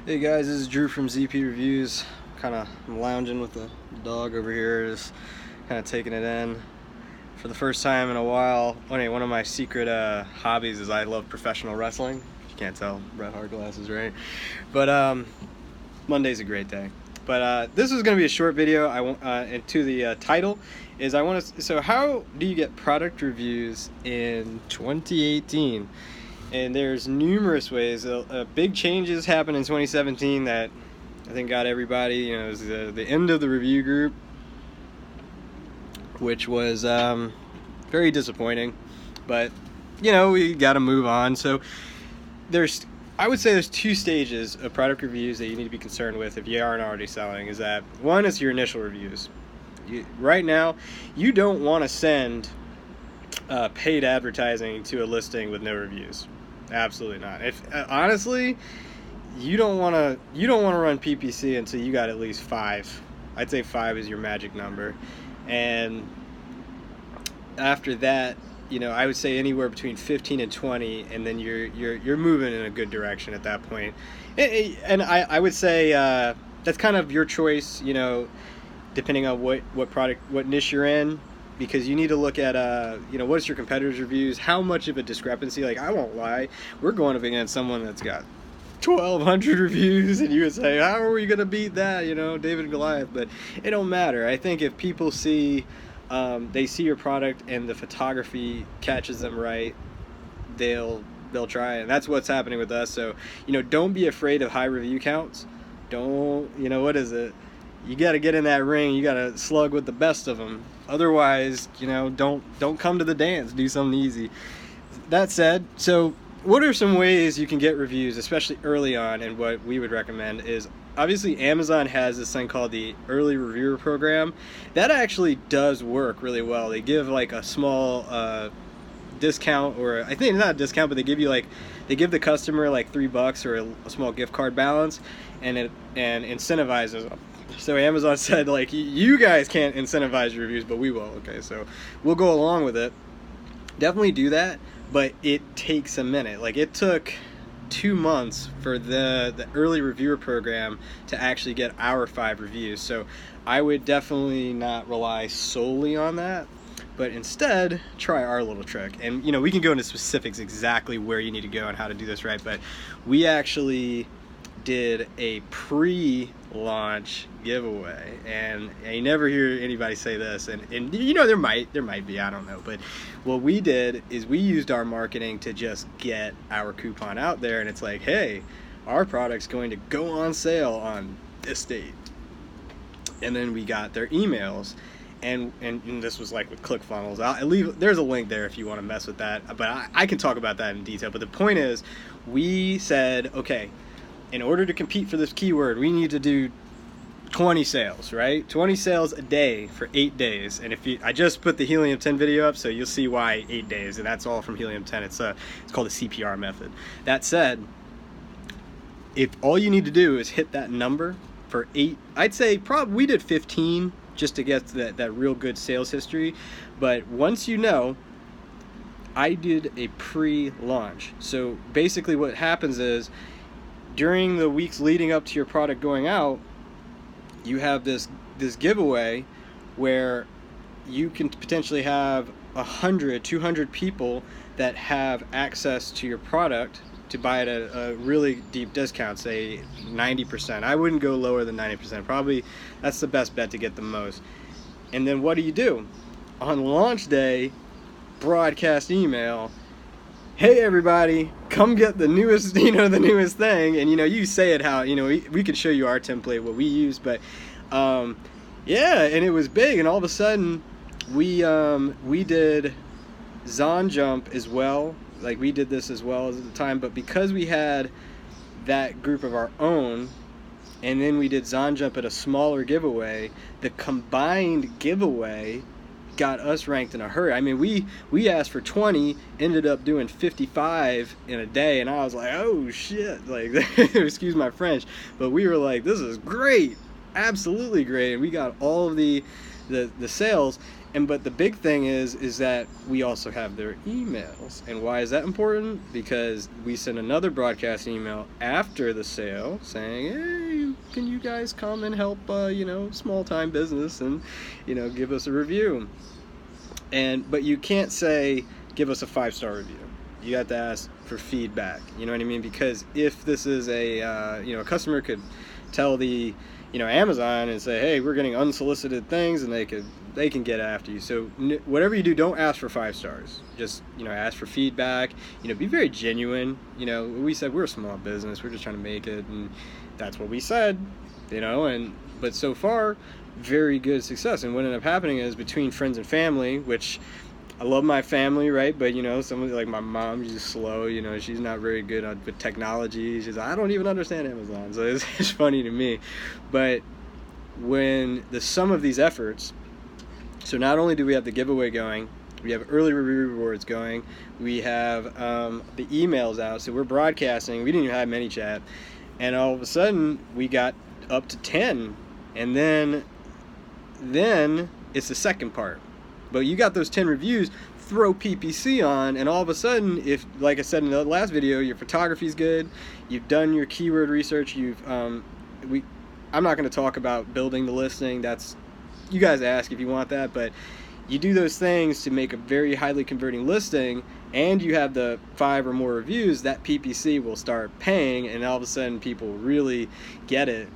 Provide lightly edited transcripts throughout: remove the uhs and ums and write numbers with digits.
Hey guys, this is Drew from ZP Reviews. I'm lounging with the dog over here, just kind of taking it in for the first time in a while. One of my secret hobbies is I love professional wrestling. You can't tell, Bret Hart glasses, right? But Monday's a great day. But this is going to be a short video. And to the title is so how do you get product reviews in 2018? And there's numerous ways. Big changes happened in 2017 that I think got everybody. It was the end of the review group, which was very disappointing. But we got to move on. So I would say there's two stages of product reviews that you need to be concerned with if you aren't already selling. Is that one is your initial reviews. Right now, you don't want to send paid advertising to a listing with no reviews. Absolutely not. If honestly, you don't want to run PPC until you got at least 5. I'd say 5 is your magic number, and after that, I would say anywhere between 15 and 20, and then you're moving in a good direction at that point. And I would say that's kind of your choice, depending on what product, what niche you're in. Because you need to look at, what's your competitors' reviews, how much of a discrepancy. Like, I won't lie, we're going up against someone that's got 1,200 reviews, and you would say, how are we going to beat that, David and Goliath? But it don't matter. I think if people see, they see your product and the photography catches them right, they'll try it. And that's what's happening with us. So, don't be afraid of high review counts. Don't, what is it? You got to get in that ring. You got to slug with the best of them. Otherwise, don't come to the dance. Do something easy. That said, so what are some ways you can get reviews, especially early on? And what we would recommend is, obviously, Amazon has this thing called the Early Reviewer Program. That actually does work really well. They give like a small discount, or I think not a discount, but they give the customer like $3 or a small gift card balance, and incentivizes them. So Amazon said, like, you guys can't incentivize your reviews, but we will. Okay, so we'll go along with it. Definitely do that, but it takes a minute. Like, it took 2 months for the early reviewer program to actually get our 5 reviews. So I would definitely not rely solely on that, but instead try our little trick. And we can go into specifics exactly where you need to go and how to do this right, but we actually did a pre-launch giveaway, and you never hear anybody say this, and there might be, I don't know, but what we did is we used our marketing to just get our coupon out there, and it's like, hey, our product's going to go on sale on this date. And then we got their emails, and this was like with ClickFunnels. There's a link there if you want to mess with that, but I can talk about that in detail. But the point is, we said, okay, in order to compete for this keyword, we need to do 20 sales, right? 20 sales a day for 8 days. And I just put the Helium 10 video up, so you'll see why 8 days, and that's all from Helium 10. It's called the CPR method. That said, if all you need to do is hit that number for 8, I'd say probably we did 15 just to get that real good sales history. But once I did a pre-launch. So basically what happens is, during the weeks leading up to your product going out, you have this giveaway where you can potentially have 100, 200 people that have access to your product to buy it at a really deep discount, say 90%. I wouldn't go lower than 90%. Probably that's the best bet to get the most. And then what do? On launch day, broadcast email, hey everybody, come get the newest thing. And you say it how, we could show you our template, what we use, but yeah, and it was big. And all of a sudden we did Zon Jump as well. Like, we did this as well at the time, but because we had that group of our own, and then we did Zon Jump at a smaller giveaway, the combined giveaway got us ranked in a hurry. I mean, we asked for 20, ended up doing 55 in a day, and I was like, oh shit, like, excuse my French, but we were like, this is great, absolutely great. And we got all of the sales, But the big thing is that we also have their emails. And why is that important? Because we send another broadcast email after the sale saying, hey, can you guys come and help, small time business and, give us a review. But you can't say, give us a 5-star review. You have to ask for feedback. You know what I mean? Because if this is a customer could tell the, Amazon and say, hey, we're getting unsolicited things, and they can get after you. So whatever you do, don't ask for 5 stars. Just, ask for feedback. Be very genuine. We said we're a small business. We're just trying to make it, and that's what we said. But so far, very good success. And what ended up happening is between friends and family, which I love my family, right? But somebody like my mom, she's slow. She's not very good with technology. She's I don't even understand Amazon, so it's funny to me. But when the sum of these efforts, so not only do we have the giveaway going, we have early review rewards going, we have the emails out. So we're broadcasting. We didn't even have ManyChat, and all of a sudden we got up to 10, and then it's the second part. But you got those 10 reviews, throw PPC on, and all of a sudden, if, like I said in the last video, your photography's good, you've done your keyword research, I'm not going to talk about building the listing. That's, you guys ask if you want that, but you do those things to make a very highly converting listing, and you have the 5 or more reviews, that PPC will start paying, and all of a sudden people really get it.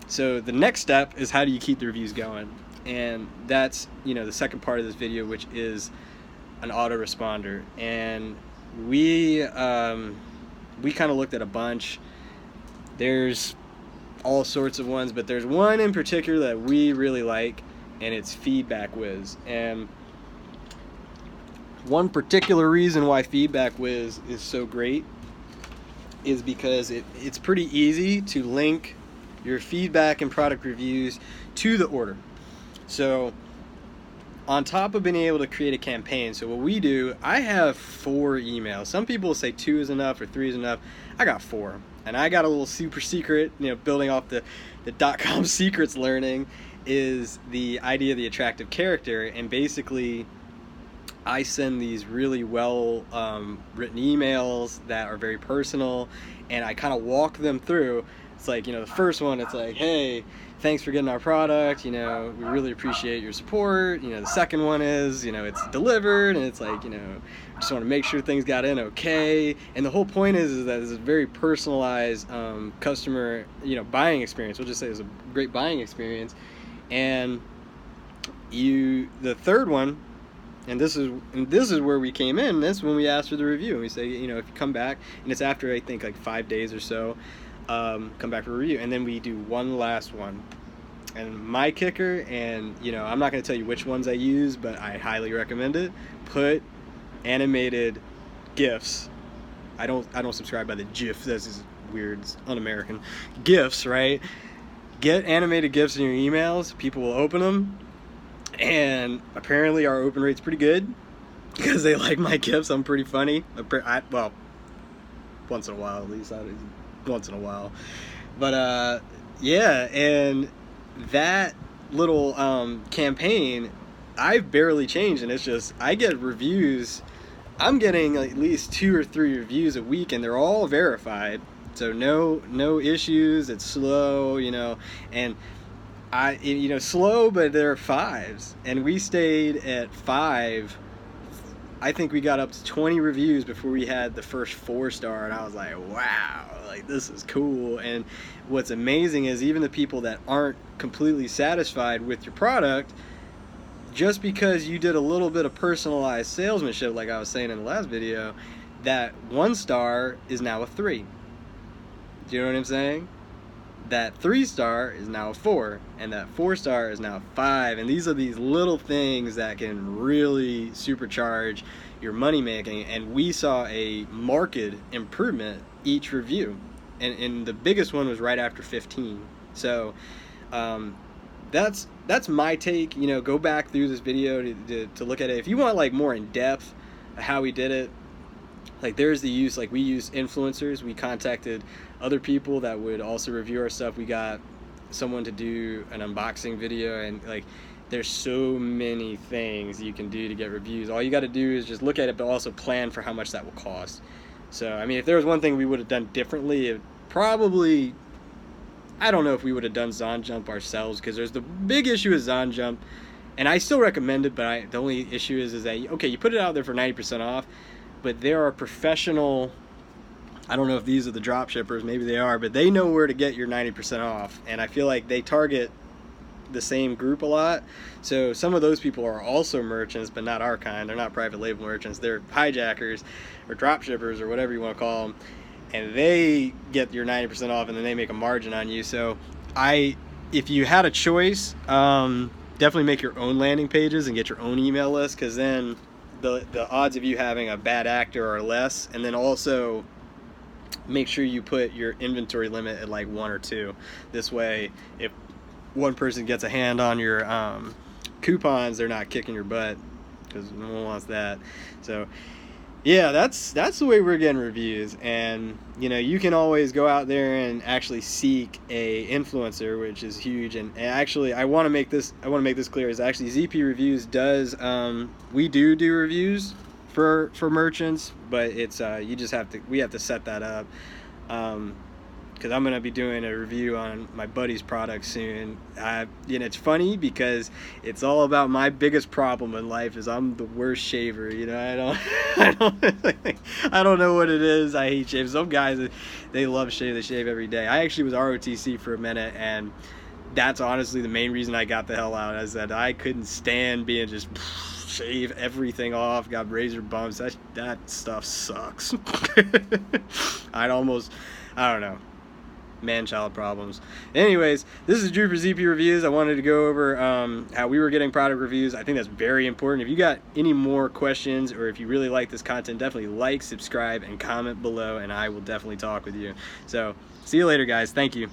So the next step is, how do you keep the reviews going? And that's, the second part of this video, which is an autoresponder. And we kind of looked at a bunch. There's all sorts of ones, but there's one in particular that we really like, and it's FeedbackWhiz. And one particular reason why FeedbackWhiz is so great is because it's pretty easy to link your feedback and product reviews to the order. So on top of being able to create a campaign, so what we do, I have 4 emails. Some people say 2 is enough or 3 is enough. I got 4. And I got a little super secret, building off the .com secrets learning, is the idea of the attractive character. And basically, I send these really well written emails that are very personal, and I kind of walk them through. It's like, the first one, it's like, hey, thanks for getting our product, we really appreciate your support. The second one is, it's delivered, and it's like, just want to make sure things got in okay. And the whole point is that it's a very personalized customer, buying experience. We'll just say it's a great buying experience. And the third one, and this is where we came in. This is when we asked for the review, and we say, if you come back, and it's after I think like 5 days or so, come back for a review, and then we do one last one. And my kicker, and I'm not going to tell you which ones I use, but I highly recommend it. Put animated GIFs. I don't subscribe by the GIF. This is weird. It's un-American. GIFs, right? Get animated GIFs in your emails. People will open them, and apparently our open rate's pretty good because they like my GIFs. I'm pretty funny. Well, once in a while at least. Once in a while, but yeah, and that little campaign, I've barely changed, and it's just, I get reviews. I'm getting at least 2 or 3 reviews a week, and they're all verified, so no issues. It's slow, and slow, but they're 5s, and we stayed at 5. I think we got up to 20 reviews before we had the first 4-star, and I was like, wow, like, this is cool. And what's amazing is even the people that aren't completely satisfied with your product, just because you did a little bit of personalized salesmanship, like I was saying in the last video, that 1-star is now a 3. Do you know what I'm saying? That 3-star is now a 4, and that 4-star is now a 5. And these are these little things that can really supercharge your money making. And we saw a marked improvement each review, and the biggest one was right after 15. So that's my take. Go back through this video to look at it if you want, like, more in depth how we did it. Like, there's the use, like, we use influencers. We contacted other people that would also review our stuff. We got someone to do an unboxing video, and, like, there's so many things you can do to get reviews. All you got to do is just look at it, but also plan for how much that will cost. So, I mean, if there was one thing we would have done differently, it probably, I don't know if we would have done ZonJump ourselves, because there's the big issue with ZonJump, and I still recommend it, but the only issue is that, okay, you put it out there for 90% off, but there are professional, I don't know if these are the drop shippers, maybe they are, but they know where to get your 90% off, and I feel like they target the same group a lot. So some of those people are also merchants, but not our kind. They're not private label merchants. They're hijackers or drop shippers or whatever you want to call them, and they get your 90% off, and then they make a margin on you. So if you had a choice, definitely make your own landing pages and get your own email list, because then the odds of you having a bad actor are less. And then also make sure you put your inventory limit at like 1 or 2. This way, if one person gets a hand on your coupons, they're not kicking your butt, because no one wants that. So yeah, that's the way we're getting reviews. And you can always go out there and actually seek a influencer, which is huge. And actually, I want to make this clear, is actually ZP Reviews does we do reviews for merchants, but it's we have to set that up, because I'm going to be doing a review on my buddy's product soon. It's funny because it's all about my biggest problem in life is I'm the worst shaver. I don't know what it is. I hate shaving. Some guys, they love shave. They shave every day. I actually was ROTC for a minute, and that's honestly the main reason I got the hell out. Is that I couldn't stand being just shave everything off, got razor bumps. That stuff sucks. I don't know. Man-child problems. Anyways, this is Drew for ZP Reviews. I wanted to go over how we were getting product reviews. I think that's very important. If you got any more questions, or if you really like this content, definitely like, subscribe, and comment below, and I will definitely talk with you. So, see you later, guys. Thank you.